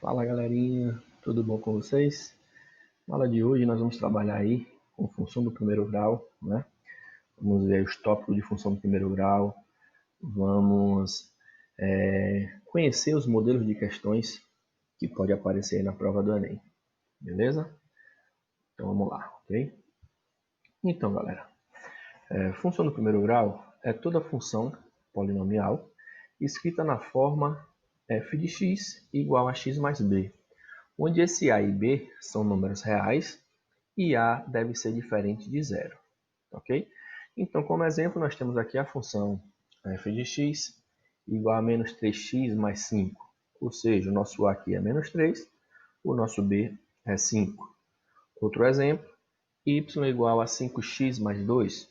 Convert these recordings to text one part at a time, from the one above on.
Fala galerinha, tudo bom com vocês? Na aula de hoje nós vamos trabalhar aí com função do primeiro grau, né? Vamos ver os tópicos de função do primeiro grau, vamos conhecer os modelos de questões que pode aparecer aí na prova do Enem, beleza? Então vamos lá, ok? Então galera, função do primeiro grau é toda função polinomial escrita na forma f de x igual a x mais b, onde esse a e b são números reais e a deve ser diferente de zero, ok? Então, como exemplo, nós temos aqui a função f de x igual a menos 3x mais 5, ou seja, o nosso a aqui é menos 3, o nosso b é 5. Outro exemplo, y igual a 5x mais 2,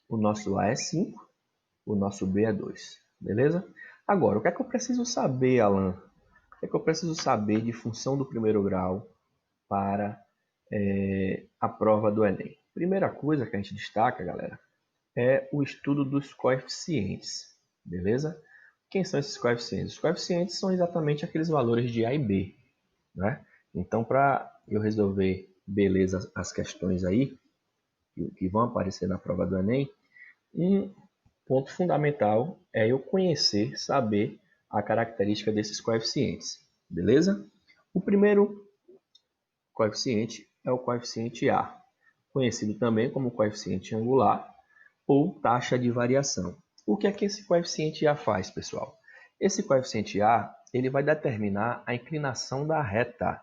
o nosso a é 5, o nosso b é 2, beleza? Agora, o que é que eu preciso saber, Alan? O que é que eu preciso saber de função do primeiro grau para a prova do Enem? Primeira coisa que a gente destaca, galera, é o estudo dos coeficientes, beleza? Quem são esses coeficientes? Os coeficientes são exatamente aqueles valores de A e B, né? Então, para eu resolver beleza as questões aí, que vão aparecer na prova do Enem, um ponto fundamental é eu conhecer, saber a característica desses coeficientes, beleza? O primeiro coeficiente é o coeficiente A, conhecido também como coeficiente angular ou taxa de variação. O que é que esse coeficiente A faz, pessoal? Esse coeficiente A ele vai determinar a inclinação da reta,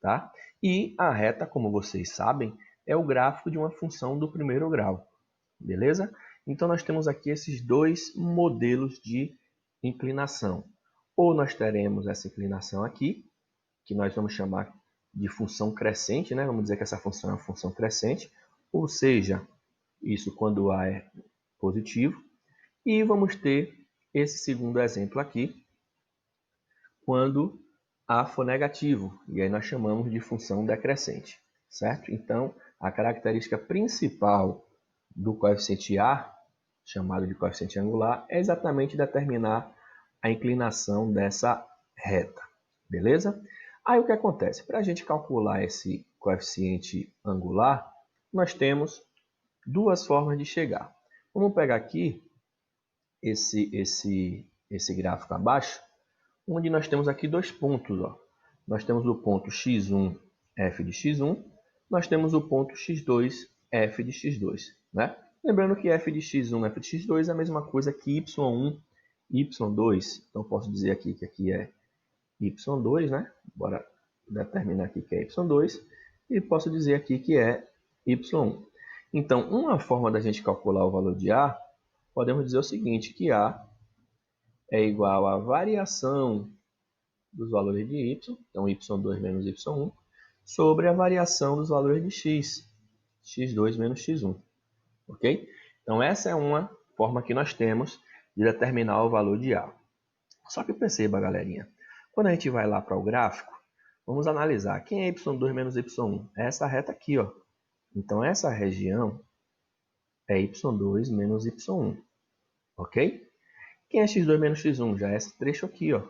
tá? E a reta, como vocês sabem, é o gráfico de uma função do primeiro grau, beleza? Então nós temos aqui esses dois modelos de inclinação. Ou nós teremos essa inclinação aqui, que nós vamos chamar de função crescente, né? Vamos dizer que essa função é uma função crescente, ou seja, isso quando A é positivo. E vamos ter esse segundo exemplo aqui, quando A for negativo, e aí nós chamamos de função decrescente, certo? Então, a característica principal do coeficiente A, chamado de coeficiente angular, é exatamente determinar a inclinação dessa reta, beleza? Aí o que acontece? Para a gente calcular esse coeficiente angular, nós temos duas formas de chegar. Vamos pegar aqui esse gráfico abaixo, onde nós temos aqui dois pontos. Ó. Nós temos o ponto x1, f de x1, nós temos o ponto x2, f de x2. Né? Lembrando que f de x1, f de x2 é a mesma coisa que y1, y2. Então, posso dizer aqui que aqui é y2, né? Bora determinar aqui que é y2. E posso dizer aqui que é y1. Então, uma forma da gente calcular o valor de A, podemos dizer o seguinte, que A é igual à variação dos valores de y, então y2 menos y1, sobre a variação dos valores de x, x2 menos x1. Ok? Então, essa é uma forma que nós temos de determinar o valor de A. Só que perceba, galerinha, quando a gente vai lá para o gráfico, vamos analisar quem é y2 menos y1. É essa reta aqui, ó. Então, essa região é y2 menos y1. Ok? Quem é x2 menos x1? Já é esse trecho aqui, ó.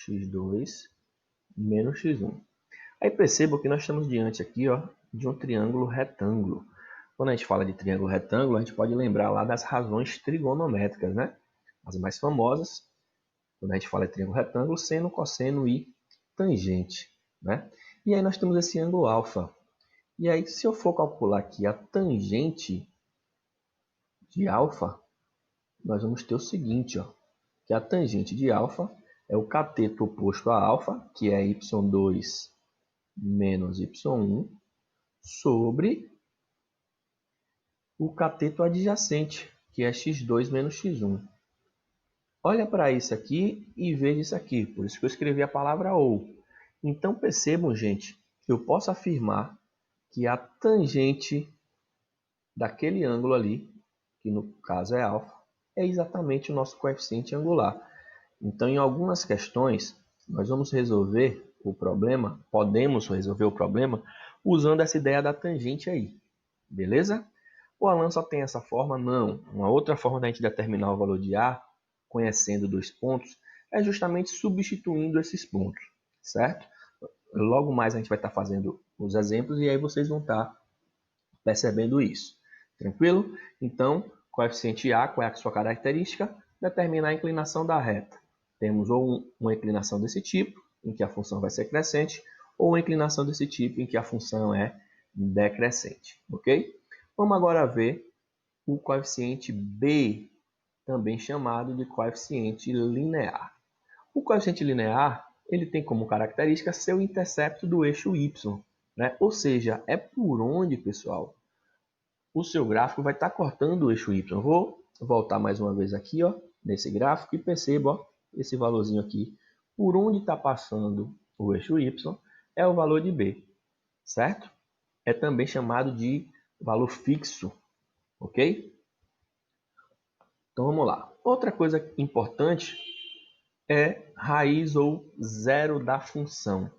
x2 menos x1. Aí perceba que nós estamos diante aqui, ó, de um triângulo retângulo. Quando a gente fala de triângulo retângulo, a gente pode lembrar lá das razões trigonométricas, né? As mais famosas, quando a gente fala de triângulo retângulo, seno, cosseno e tangente, né? E aí nós temos esse ângulo alfa. E aí, se eu for calcular aqui a tangente de alfa, nós vamos ter o seguinte, ó, que a tangente de alfa é o cateto oposto a alfa, que é y2 menos y1, sobre o cateto adjacente, que é x2 menos x1. Olha para isso aqui e veja isso aqui, por isso que eu escrevi a palavra ou. Então percebam, gente, que eu posso afirmar que a tangente daquele ângulo ali, que no caso é alfa, é exatamente o nosso coeficiente angular. Então, em algumas questões, nós vamos resolver o problema, podemos resolver o problema, usando essa ideia da tangente aí. Beleza? O Alan só tem essa forma? Não. Uma outra forma da gente determinar o valor de A, conhecendo dois pontos, é justamente substituindo esses pontos. certo? Logo mais a gente vai estar fazendo os exemplos e aí vocês vão estar percebendo isso. Tranquilo? Então, coeficiente A, qual é a sua característica? Determinar a inclinação da reta. Temos ou uma inclinação desse tipo, em que a função vai ser crescente, ou uma inclinação desse tipo, em que a função é decrescente. Ok? Vamos agora ver o coeficiente B, também chamado de coeficiente linear. O coeficiente linear ele tem como característica ser o intercepto do eixo y, né? Ou seja, é por onde, pessoal, o seu gráfico vai estar cortando o eixo y. Eu vou voltar mais uma vez aqui, ó, nesse gráfico e perceba, ó, esse valorzinho aqui, por onde está passando o eixo y, é o valor de B, certo? É também chamado de valor fixo, ok? Então vamos lá. Outra coisa importante é raiz ou zero da função,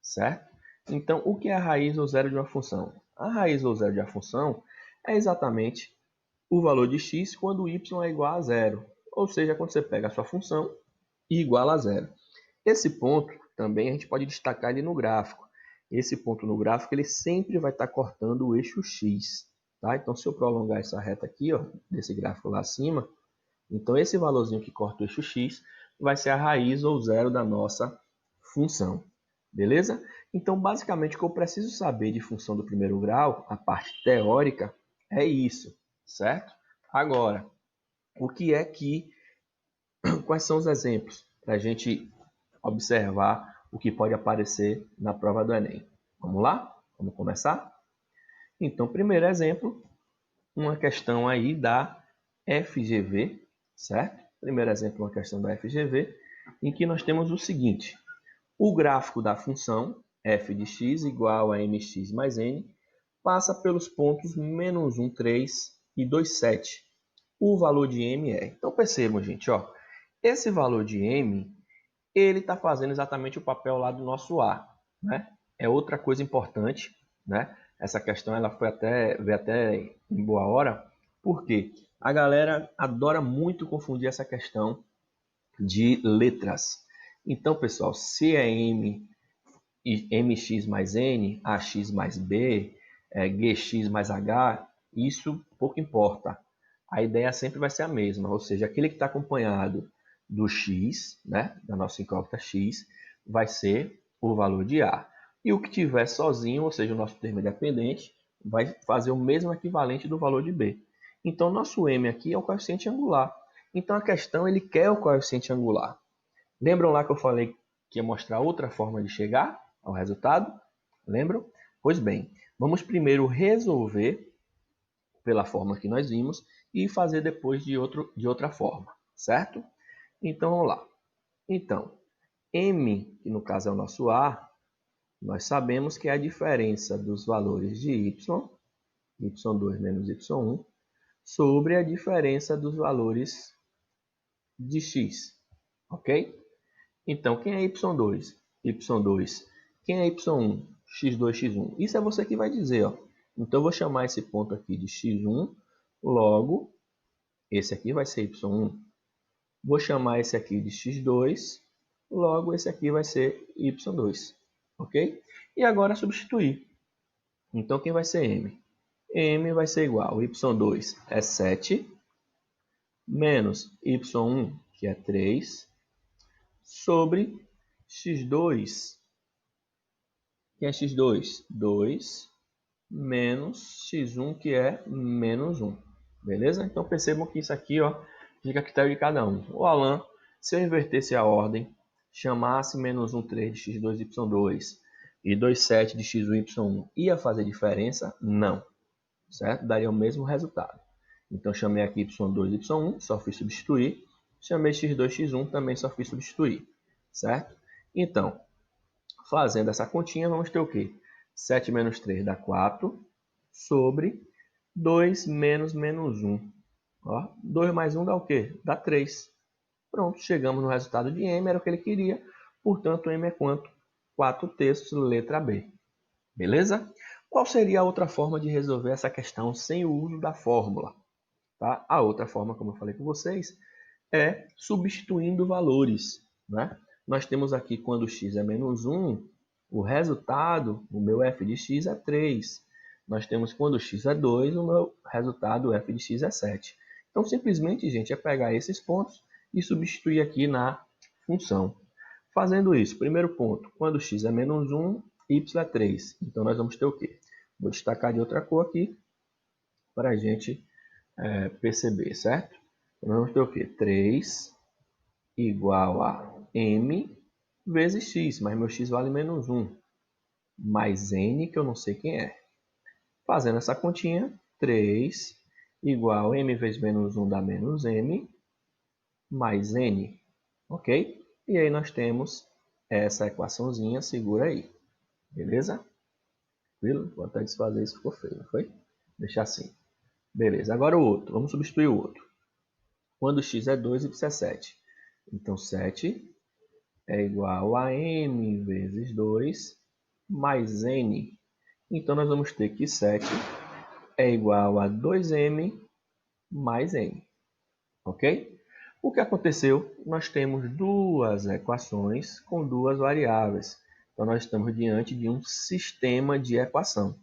certo? Então, o que é a raiz ou zero de uma função? A raiz ou zero de uma função é exatamente o valor de x quando y é igual a zero. Ou seja, quando você pega a sua função e iguala a zero. Esse ponto também a gente pode destacar ele no gráfico. Esse ponto no gráfico ele sempre vai estar cortando o eixo x. Tá? Então, se eu prolongar essa reta aqui, ó, desse gráfico lá acima, então esse valorzinho que corta o eixo x vai ser a raiz ou zero da nossa função. Beleza? Então, basicamente, o que eu preciso saber de função do primeiro grau, a parte teórica, é isso, certo? Agora, o que é que... Quais são os exemplos para a gente observar o que pode aparecer na prova do Enem? Vamos lá? Vamos começar? Então, primeiro exemplo, uma questão aí da FGV, certo? Primeiro exemplo, uma questão da FGV, em que nós temos o seguinte: o gráfico da função f de x igual a mx mais n passa pelos pontos menos 1, 3 e 2, 7. O valor de m é... Então percebam, gente, ó, esse valor de m, ele está fazendo exatamente o papel lá do nosso a, né? É outra coisa importante, né? Essa questão ela veio até em boa hora, porque a galera adora muito confundir essa questão de letras. Então, pessoal, se é m e mx mais n, ax mais b, gx mais h, isso pouco importa. A ideia sempre vai ser a mesma, ou seja, aquele que está acompanhado do x, né, da nossa incógnita x, vai ser o valor de a. E o que tiver sozinho, ou seja, o nosso termo independente, vai fazer o mesmo equivalente do valor de b. Então, nosso m aqui é o coeficiente angular. Então, a questão, ele quer o coeficiente angular. Lembram lá que eu falei que ia mostrar outra forma de chegar ao resultado? Lembram? Pois bem, vamos primeiro resolver pela forma que nós vimos e fazer depois de outra forma, certo? Então, vamos lá. Então, m, que no caso é o nosso a, nós sabemos que é a diferença dos valores de y2 menos y1, sobre a diferença dos valores de x, ok? Então, quem é y2? y2. Quem é y1? x2, x1. Isso é você que vai dizer, ó. Então, eu vou chamar esse ponto aqui de x1, logo, esse aqui vai ser y1. Vou chamar esse aqui de x2, logo, esse aqui vai ser y2. Ok? E agora, substituir. Então, quem vai ser m? m vai ser igual, y2 é 7, menos y1, que é 3, sobre x2, que é x2, 2, menos x1, que é menos 1. Beleza? Então percebam que isso aqui, ó, fica a critério de cada um. O Alan, se eu invertesse a ordem, chamasse menos 1, 3 de x2, y2 e 2, 7 de x1, y1, ia fazer diferença? Não. Certo? Daria o mesmo resultado. Então chamei aqui y2, y1, só fiz substituir. Chamei x2, x1, também só fiz substituir. Certo? Então, fazendo essa continha, vamos ter o quê? 7 menos 3 dá 4, sobre 2 menos menos 1. Ó, 2 mais 1 dá o quê? Dá 3. Pronto, chegamos no resultado de m, era o que ele queria. Portanto, m é quanto? 4/3, letra B. Beleza? Qual seria a outra forma de resolver essa questão sem o uso da fórmula? Tá? A outra forma, como eu falei com vocês, é substituindo valores, né? nós temos aqui, quando x é menos 1, o resultado, o meu f de x é 3. Nós temos, quando x é 2, o meu resultado, o f de x é 7. Então, simplesmente, gente, é pegar esses pontos e substituir aqui na função. Fazendo isso, primeiro ponto, quando x é menos 1, y é 3. Então, nós vamos ter o quê? Vou destacar de outra cor aqui para a gente perceber, certo? Então, nós vamos ter o quê? 3 igual a m vezes x, mas meu x vale menos 1, mais n, que eu não sei quem é. Fazendo essa continha, 3 igual a m vezes menos 1 dá menos m, mais n, ok? E aí nós temos essa equaçãozinha, segura aí, beleza? Tranquilo? Vou até desfazer isso, ficou feio, não foi? Deixar assim. Beleza, agora o outro, vamos substituir o outro. Quando x é 2, y é 7. Então, 7 é igual a m vezes 2 mais n. Então, nós vamos ter que 7 é igual a 2m mais n. Ok? O que aconteceu? Nós temos duas equações com duas variáveis. Então, nós estamos diante de um sistema de equação.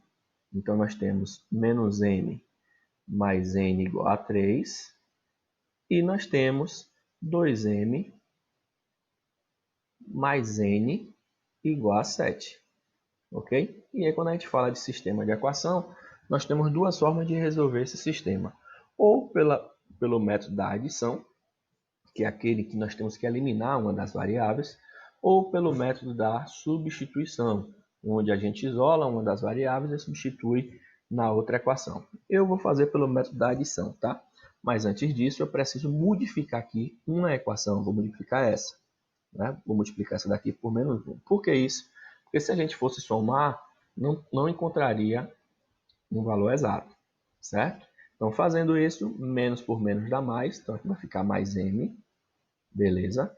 Então, nós temos menos m mais n igual a 3. E nós temos 2m mais n igual a 7. Ok? E aí, quando a gente fala de sistema de equação, nós temos duas formas de resolver esse sistema. Ou pelo método da adição, que é aquele que nós temos que eliminar uma das variáveis, ou pelo método da substituição, onde a gente isola uma das variáveis e substitui na outra equação. Eu vou fazer pelo método da adição, tá? Mas antes disso, eu preciso modificar aqui uma equação. Vou modificar essa, né? Vou multiplicar essa daqui por menos 1. Por que isso? Porque se a gente fosse somar, não encontraria um valor exato, certo? Então, fazendo isso, menos por menos dá mais. Então, aqui vai ficar mais m, beleza?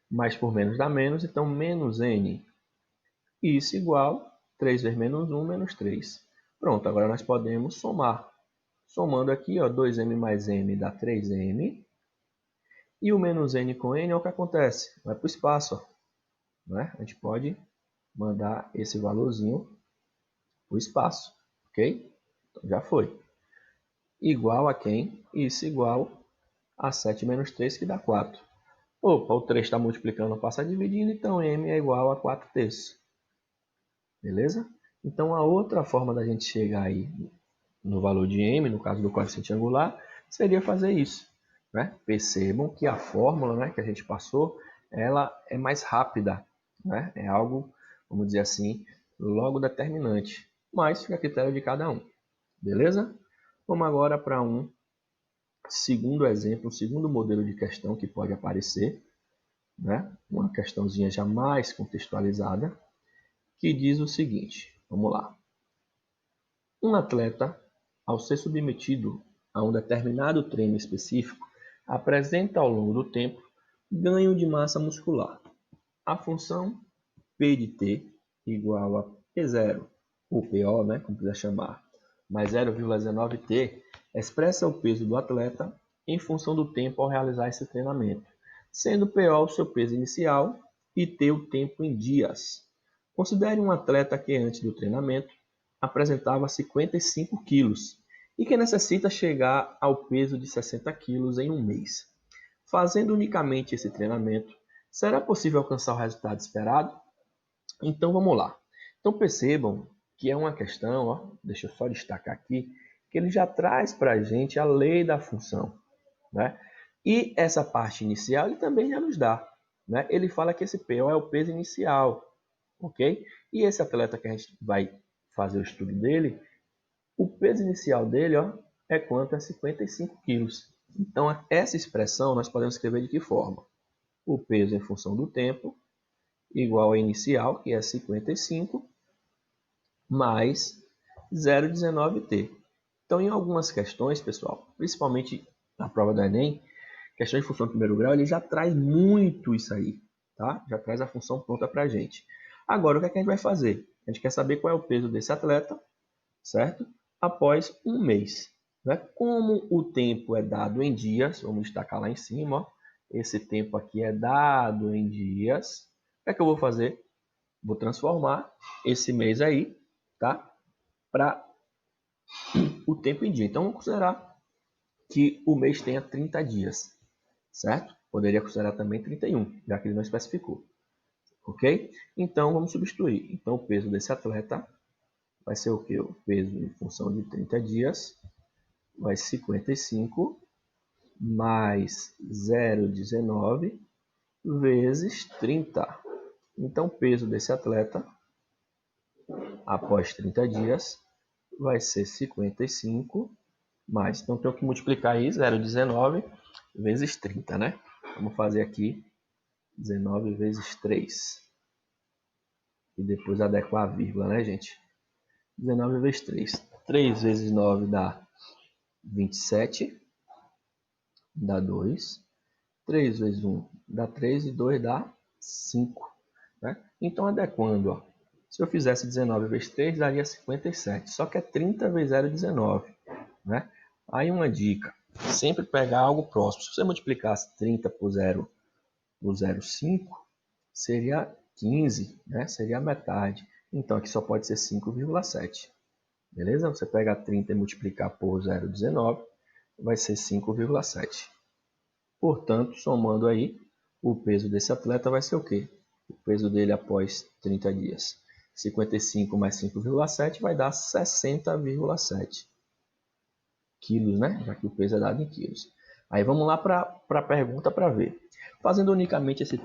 Mais por menos dá menos, então menos n. Isso igual 3 vezes menos 1, menos 3. Pronto, agora nós podemos somar. Somando aqui, ó, 2m mais m dá 3m. E o menos n com n é o que acontece. Vai para o espaço. Ó, né? A gente pode mandar esse valorzinho para o espaço. Ok? Então já foi. Igual a quem? Isso igual a 7 menos 3, que dá 4. Opa, o 3 está multiplicando, passa dividindo, então m é igual a 4 terços. Beleza? Então, a outra forma da gente chegar aí no valor de m, no caso do coeficiente angular, seria fazer isso. Né? Percebam que a fórmula, né, que a gente passou, ela é mais rápida. Né? É algo, vamos dizer assim, logo determinante. Mas fica a critério de cada um. Beleza? Vamos agora para um segundo exemplo, um segundo modelo de questão que pode aparecer. Né? Uma questãozinha já mais contextualizada, que diz o seguinte. Vamos lá. Um atleta, ao ser submetido a um determinado treino específico, apresenta ao longo do tempo ganho de massa muscular. A função P de T igual a P0, ou PO, né, como quiser chamar, mais 0,19T, expressa o peso do atleta em função do tempo ao realizar esse treinamento, sendo PO o seu peso inicial e T o tempo em dias. Considere um atleta que antes do treinamento apresentava 55 quilos e que necessita chegar ao peso de 60 quilos em um mês. Fazendo unicamente esse treinamento, será possível alcançar o resultado esperado? Então vamos lá. Então percebam que é uma questão, ó, deixa eu só destacar aqui, que ele já traz para a gente a lei da função. Né? E essa parte inicial ele também já nos dá. Né? Ele fala que esse PO é o peso inicial. Ok? E esse atleta que a gente vai fazer o estudo dele, o peso inicial dele, ó, é quanto? É 55 quilos. Então, essa expressão nós podemos escrever de que forma? O peso em função do tempo igual a inicial, que é 55, mais 0,19t. Então, em algumas questões, pessoal, principalmente na prova do Enem, questão de função de primeiro grau, ele já traz muito isso aí, tá? Já traz a função pronta para a gente. Agora, o que é que a gente vai fazer? A gente quer saber qual é o peso desse atleta, certo? Após um mês. Né? Como o tempo é dado em dias, vamos destacar lá em cima, ó, esse tempo aqui é dado em dias, que é que eu vou fazer? Vou transformar esse mês aí, tá? Para o tempo em dia. Então, vamos considerar que o mês tenha 30 dias, certo? Poderia considerar também 31, já que ele não especificou. Ok? Então, vamos substituir. Então, o peso desse atleta vai ser o quê? O peso em função de 30 dias vai ser 55 mais 0,19 vezes 30. Então, o peso desse atleta após 30 dias vai ser 55 mais. Então, tenho que multiplicar aí 0,19 vezes 30, né? Vamos fazer aqui 19 vezes 3. E depois adequar a vírgula, né, gente? 19 vezes 3. 3 vezes 9 dá 27. Dá 2. 3 vezes 1 dá 3 e 2 dá 5. Né? Então, adequando, ó, se eu fizesse 19 vezes 3, daria 57. Só que é 30 vezes 0,19. Né? Aí uma dica, sempre pegar algo próximo. Se você multiplicasse 30 por 0,5, seria 15, né? Seria a metade. Então, aqui só pode ser 5,7. Beleza? Você pega 30 e multiplicar por 0,19, vai ser 5,7. Portanto, somando aí, o peso desse atleta vai ser o quê? O peso dele após 30 dias. 55 mais 5,7 vai dar 60,7 quilos, né? Já que o peso é dado em quilos. Aí vamos lá para a pergunta para ver. Fazendo unicamente esse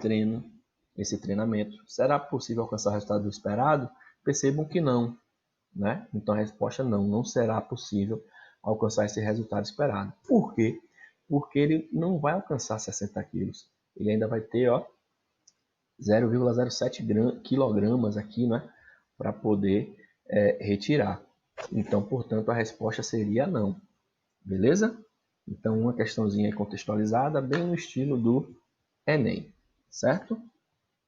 treinamento, será possível alcançar o resultado esperado? Percebam que não, né? Então a resposta não será possível alcançar esse resultado esperado. Por quê? Porque ele não vai alcançar 60 quilos. Ele ainda vai ter 0,07 quilogramas aqui, né? Para poder retirar. Então, portanto, a resposta seria não. Beleza? Então, uma questãozinha contextualizada, bem no estilo do Enem. Certo?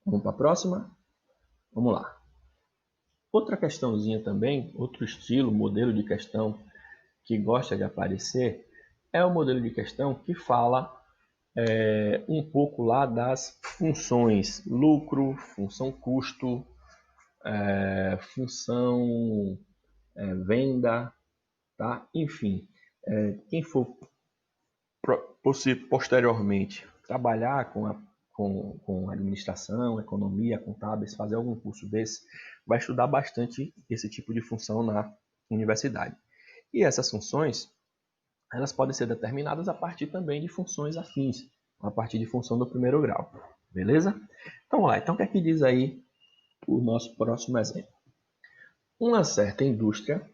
Vamos para a próxima? Vamos lá. Outra questãozinha também, outro estilo, modelo de questão que gosta de aparecer, é o modelo de questão que fala um pouco lá das funções lucro, função custo, função venda, tá? Enfim, quem for posteriormente trabalhar com administração, economia, contábeis, fazer algum curso desse, vai estudar bastante esse tipo de função na universidade. E essas funções, elas podem ser determinadas a partir também de funções afins, a partir de função do primeiro grau. Beleza? Então, vamos lá. Então, o que é que diz aí o nosso próximo exemplo? Uma certa indústria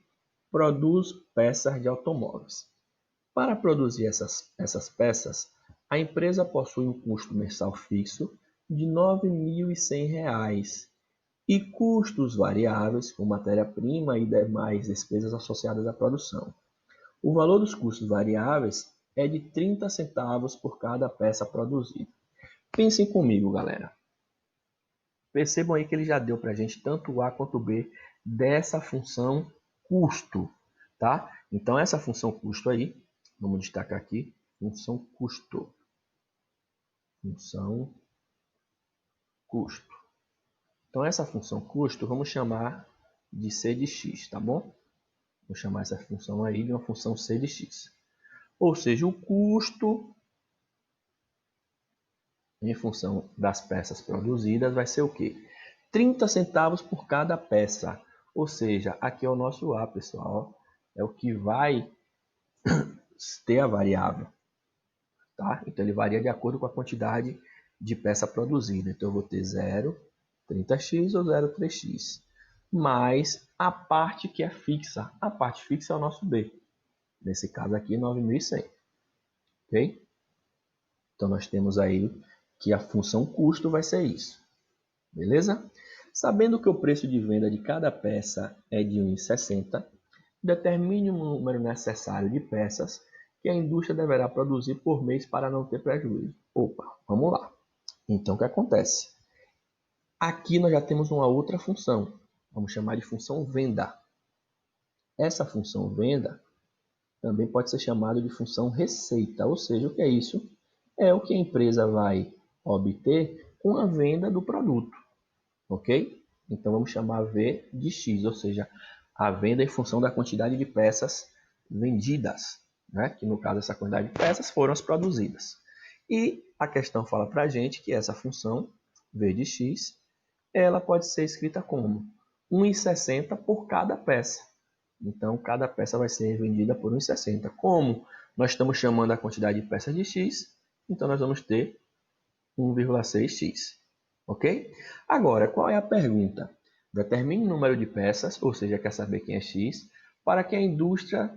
produz peças de automóveis. Para produzir essas peças, a empresa possui um custo mensal fixo de R$ 9.100 e custos variáveis com matéria-prima e demais despesas associadas à produção. O valor dos custos variáveis é de 30 centavos por cada peça produzida. Pensem comigo, galera. Percebam aí que ele já deu para a gente tanto o A quanto o B dessa função custo, tá? Então, essa função custo aí, vamos destacar aqui, função custo. Função custo. Então, essa função custo, vamos chamar de C de x, tá bom? Vou chamar essa função aí de uma função C de x. Ou seja, o custo em função das peças produzidas vai ser o quê? 30 centavos por cada peça. Ou seja, aqui é o nosso A, pessoal. É o que vai ter a variável. Tá? Então, ele varia de acordo com a quantidade de peça produzida. Então, eu vou ter 0, 30x ou 0,3x. Mais a parte que é fixa. A parte fixa é o nosso B. Nesse caso aqui, 9.100. Ok? Então, nós temos aí que a função custo vai ser isso. Beleza? Sabendo que o preço de venda de cada peça é de 1,60, determine o número necessário de peças que a indústria deverá produzir por mês para não ter prejuízo. Opa, vamos lá. Então, o que acontece? Aqui nós já temos uma outra função. Vamos chamar de função venda. Essa função venda também pode ser chamada de função receita. Ou seja, o que é isso? É o que a empresa vai obter com a venda do produto. ok? Então vamos chamar V de X, ou seja, a venda em função da quantidade de peças vendidas, né? Que no caso essa quantidade de peças foram as produzidas. E a questão fala para a gente que essa função V de X, ela pode ser escrita como 1,60 por cada peça. Então, cada peça vai ser vendida por 1,60. Como nós estamos chamando a quantidade de peças de X, então nós vamos ter 1,6x. Ok? Agora, qual é a pergunta? Determine o número de peças, ou seja, quer saber quem é X, para que a indústria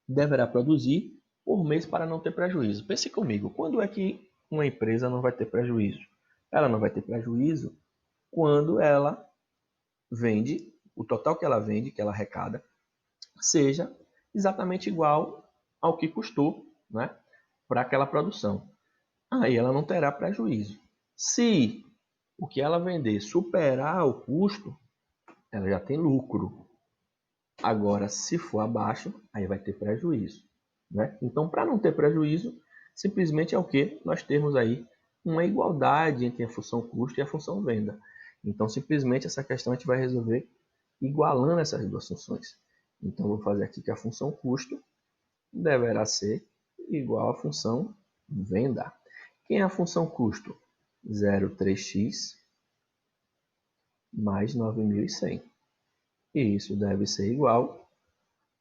deverá produzir por mês para não ter prejuízo. Pense comigo, quando é que uma empresa não vai ter prejuízo? Ela não vai ter prejuízo quando ela vende, o total que ela vende, que ela arrecada, seja exatamente igual ao que custou, né, para aquela produção. Aí ela não terá prejuízo. Se o que ela vender superar o custo, ela já tem lucro. Agora, se for abaixo, aí vai ter prejuízo, né? Então, para não ter prejuízo, simplesmente é o que? Nós temos aí uma igualdade entre a função custo e a função venda. Então, simplesmente essa questão a gente vai resolver igualando essas duas funções. Então, vou fazer aqui que a função custo deverá ser igual à função venda. Quem é a função custo? 0,3x mais 9.100. E isso deve ser igual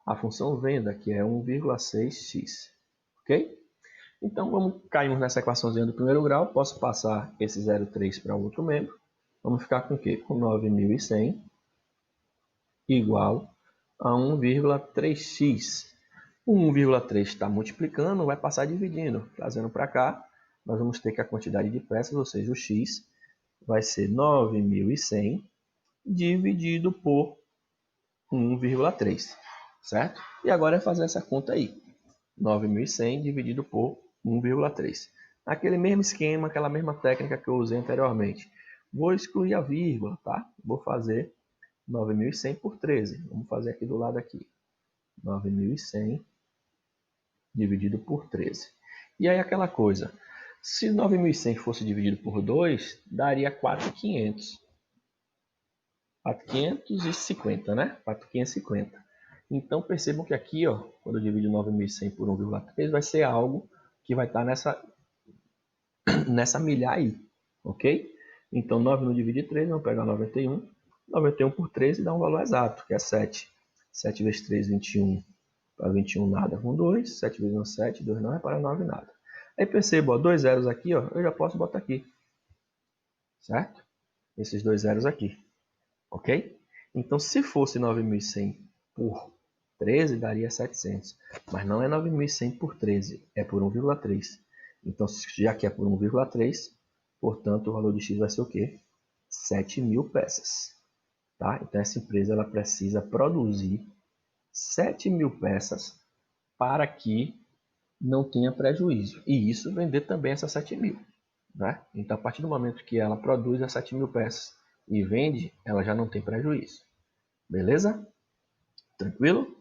à função venda, que é 1,6x. Ok? Então, vamos cairmos nessa equaçãozinha do primeiro grau. Posso passar esse 0,3 para outro membro. Vamos ficar com o quê? Com 9.100 igual a 1,3x. O 1,3 está multiplicando, vai passar dividindo. Trazendo para cá, nós vamos ter que a quantidade de peças, ou seja, o x, vai ser 9.100 dividido por 1,3, certo? E agora é fazer essa conta aí. 9.100 dividido por 1,3. Aquele mesmo esquema, aquela mesma técnica que eu usei anteriormente. Vou excluir a vírgula, tá? Vou fazer 9.100 por 13. Vamos fazer aqui do lado aqui. 9.100 dividido por 13. E aí aquela coisa, se 9.100 fosse dividido por 2, daria 4.500. 4.550, né? 4.550. Então percebam que aqui, ó, quando eu divido 9.100 por 1,3, vai ser algo que vai estar nessa milha aí, ok? Então 9 não divide 3, vamos pegar 91. 91 por 13 dá um valor exato, que é 7. 7 vezes 3, 21. Para 21 nada com 2. 7 vezes 1, 7. 2 não é para 9 nada. Aí perceba, ó, dois zeros aqui, ó, eu já posso botar aqui. Certo? Esses dois zeros aqui. Ok? Então, se fosse 9.100 por 13, daria 700. Mas não é 9.100 por 13, é por 1,3. Então, já que é por 1,3, portanto, o valor de X vai ser o quê? 7.000 peças. Tá? Então, essa empresa ela precisa produzir 7.000 peças para que não tenha prejuízo. E isso vender também essas 7.000. Né? Então, a partir do momento que ela produz as 7.000 peças e vende, ela já não tem prejuízo. Beleza? Tranquilo?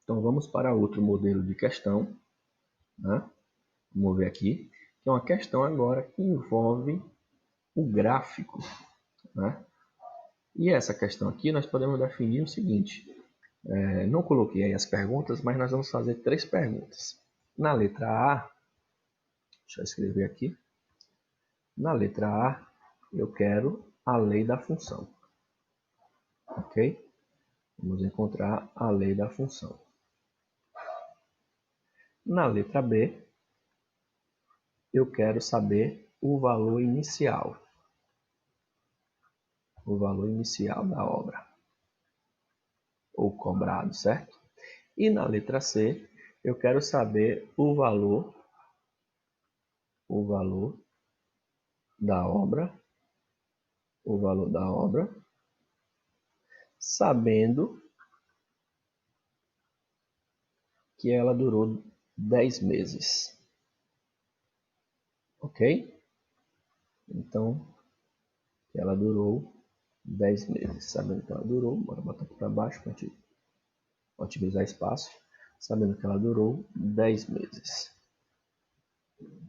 Então, vamos para outro modelo de questão. Né? Vamos ver aqui. Que é uma questão agora que envolve o gráfico. Né? E essa questão aqui nós podemos definir o seguinte. Não coloquei aí as perguntas, mas nós vamos fazer 3 perguntas. Na letra A, deixa eu escrever aqui. Na letra A, eu quero a lei da função. Ok? Vamos encontrar a lei da função. Na letra B, eu quero saber o valor inicial. O valor inicial da obra. Ou cobrado, certo? E na letra C, eu quero saber o valor da obra. O valor da obra. Sabendo que ela durou 10 meses. Ok? Então, ela durou 10 meses. Sabendo que ela durou, bora botar aqui para baixo para a gente otimizar espaço. Sabendo que ela durou 10 meses.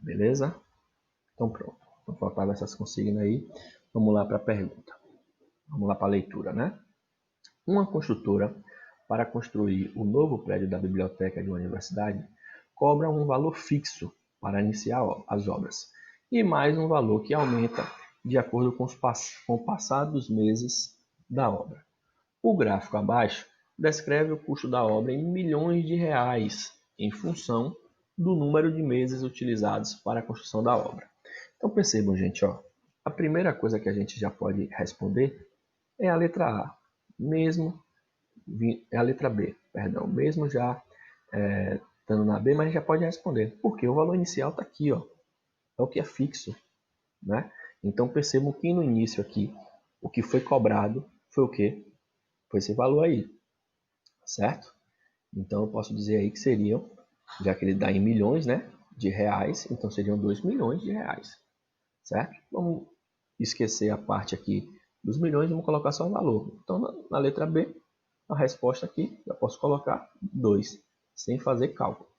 Beleza? Então pronto. Então faltava essas consignas aí. Vamos lá para a pergunta. Vamos lá para a leitura, né? Uma construtora, para construir o novo prédio da biblioteca de uma universidade, cobra um valor fixo para iniciar as obras e mais um valor que aumenta de acordo com o passar dos meses da obra. O gráfico abaixo descreve o custo da obra em milhões de reais, em função do número de meses utilizados para a construção da obra. Então percebam, gente, a primeira coisa que a gente já pode responder é a letra A, é a letra B, perdão, mesmo já estando na B, mas a gente já pode responder, porque o valor inicial está aqui, é o que é fixo, né? Então percebam que no início aqui, o que foi cobrado foi o quê? Foi esse valor aí, certo? Então eu posso dizer aí que seriam, já que ele dá em milhões, né, de reais, então seriam 2 milhões de reais, certo? Vamos esquecer a parte aqui dos milhões e vamos colocar só o valor. Então na letra B, a resposta aqui, eu posso colocar 2, sem fazer cálculo,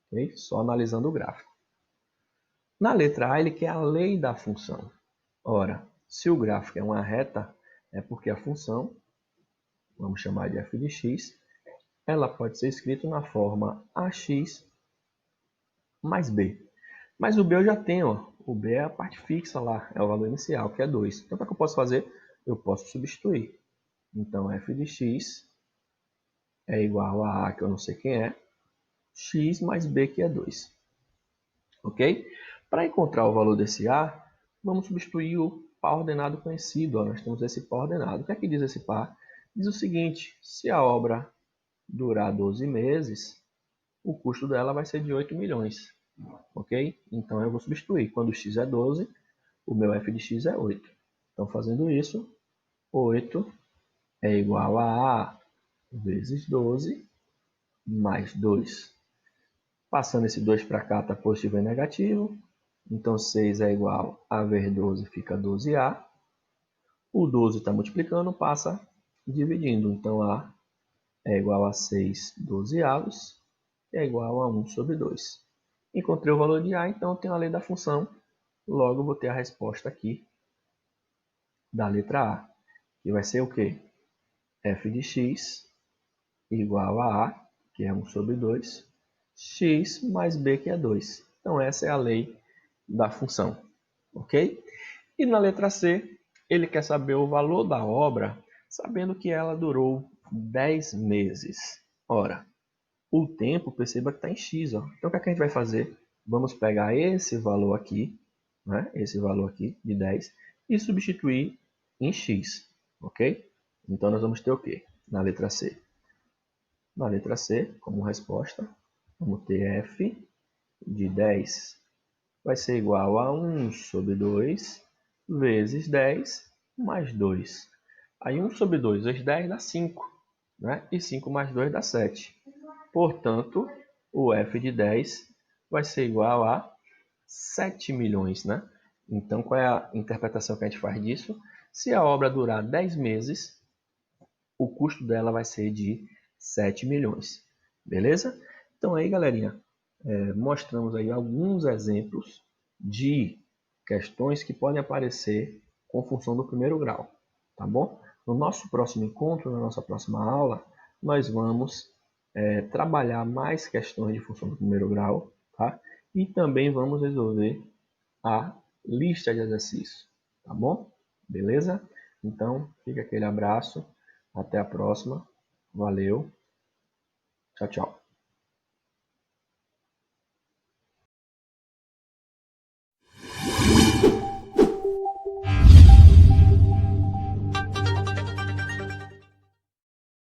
ok? Só analisando o gráfico. Na letra A, ele quer a lei da função. Ora, se o gráfico é uma reta, é porque a função, vamos chamar de f de x, ela pode ser escrita na forma ax mais b. Mas o b eu já tenho, o b é a parte fixa lá, é o valor inicial, que é 2. Então, o que eu posso fazer? Eu posso substituir. Então, f de x é igual a que eu não sei quem é, x mais b, que é 2. Ok? Para encontrar o valor desse a, vamos substituir o par ordenado conhecido. Nós temos esse par ordenado. O que é que diz esse par? Diz o seguinte, se a obra durar 12 meses, o custo dela vai ser de 8 milhões. Ok? Então eu vou substituir. Quando x é 12, o meu f de x é 8. Então fazendo isso, 8 é igual a A vezes 12 mais 2. Passando esse 2 para cá, está positivo e negativo. Então 6 é igual a vezes 12, fica 12A. O 12 está multiplicando, passa dividindo. Então A é igual a 6 12avos, que é igual a 1 sobre 2. Encontrei o valor de A, então eu tenho a lei da função. Logo, vou ter a resposta aqui da letra A, que vai ser o quê? F de x igual a A, que é 1 sobre 2, x mais b, que é 2. Então, essa é a lei da função. Ok? E na letra C, ele quer saber o valor da obra, sabendo que ela durou 10 meses. Ora, o tempo, perceba que está em x. Então, o que é que a gente vai fazer? Vamos pegar esse valor aqui, né? Esse valor aqui de 10, e substituir em x. Ok? Então, nós vamos ter o quê? Na letra C. Na letra C, como resposta, vamos ter f de 10 vai ser igual a 1 sobre 2 vezes 10 mais 2. Aí 1 sobre 2 vezes 10 dá 5, né? E 5 mais 2 dá 7. Portanto, o f de 10 vai ser igual a 7 milhões, né? Então, qual é a interpretação que a gente faz disso? Se a obra durar 10 meses, o custo dela vai ser de 7 milhões. Beleza? Então aí, galerinha, mostramos aí alguns exemplos de questões que podem aparecer com função do primeiro grau, tá bom? No nosso próximo encontro, na nossa próxima aula, nós vamos trabalhar mais questões de função do primeiro grau, tá? E também vamos resolver a lista de exercícios, tá bom? Beleza? Então, fica aquele abraço, até a próxima, valeu, tchau, tchau.